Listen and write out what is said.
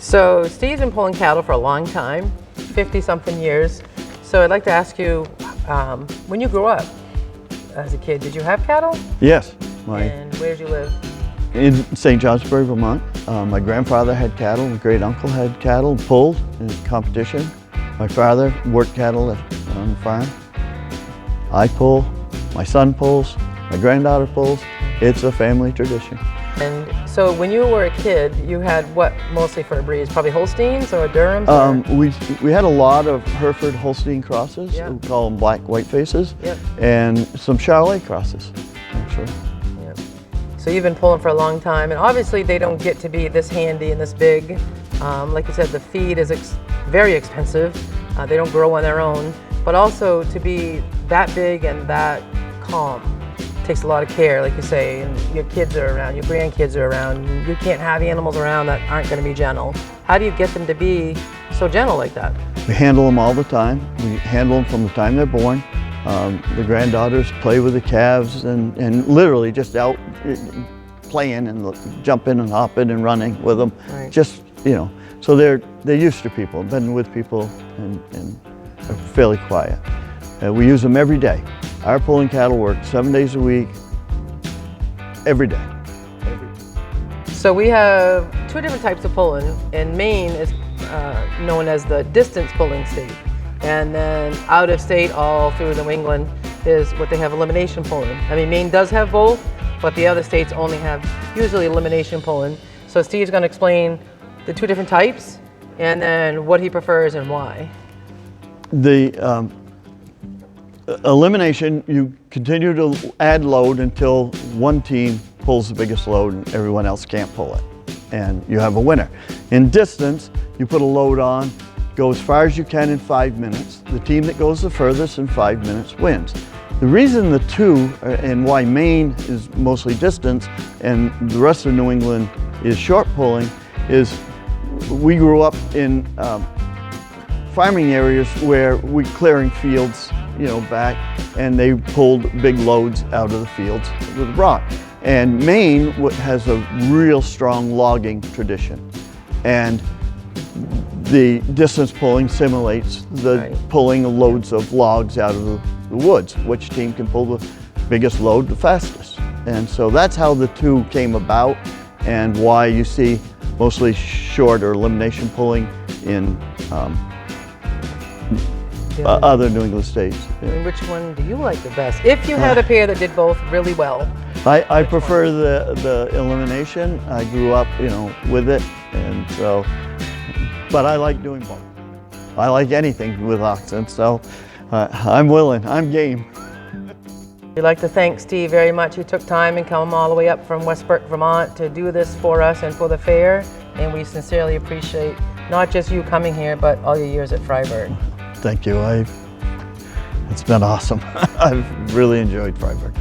So Steve's been pulling cattle for a long time, 50-something years. So I'd like to ask you, when you grew up as a kid, did you have cattle? Yes. And where did you live? In St. Johnsbury, Vermont. My grandfather had cattle, my great uncle had cattle, pulled in competition. My father worked cattle on the farm. I pull, my son pulls, my granddaughter pulls. It's a family tradition. And so when you were a kid, you had what mostly for breeds? Probably Holsteins or Durhams? We had a lot of Hereford Holstein crosses. Yeah. We call them black white faces. Yep. And some Charolais crosses, actually. Yep. So you've been pulling for a long time, and obviously they don't get to be this handy and this big. Like you said, the feed is very expensive. They don't grow on their own, but also to be that big and that calm takes a lot of care, like you say, and your kids are around, your grandkids are around. You can't have animals around that aren't going to be gentle. How do you get them to be so gentle like that? We handle them all the time. We handle them from the time they're born. The granddaughters play with the calves and literally just out playing and jumping and hopping and running with them. Right. Just, you know, so they're used to people, been with people and are fairly quiet. We use them every day. Our pulling cattle work 7 days a week, every day. So we have two different types of pulling, and Maine is known as the distance pulling state. And then out of state, all through New England, is what they have elimination pulling. I mean, Maine does have both, but the other states only have usually elimination pulling. So Steve's going to explain the two different types and then what he prefers and why. The elimination, you continue to add load until one team pulls the biggest load and everyone else can't pull it, and you have a winner. In distance, you put a load on, go as far as you can in 5 minutes. The team that goes the furthest in 5 minutes wins. The reason the two, and why Maine is mostly distance and the rest of New England is short pulling, is we grew up in farming areas where we clearing fields, you know, back, and they pulled big loads out of the fields with rock. And Maine has a real strong logging tradition, and the distance pulling simulates the pulling of loads of logs out of the woods. Which team can pull the biggest load the fastest? And so that's how the two came about, and why you see mostly short or elimination pulling in other New England states. Yeah. And which one do you like the best? If you had a pair that did both really well. I prefer the elimination. I grew up, you know, with it, and so, but I like doing both. I like anything with oxen, so I'm willing, I'm game. We'd like to thank Steve very much. He took time and come all the way up from Westbrook, Vermont to do this for us and for the fair, and we sincerely appreciate not just you coming here, but all your years at Fryeburg. Thank you. It's been awesome. I've really enjoyed Fryeburg.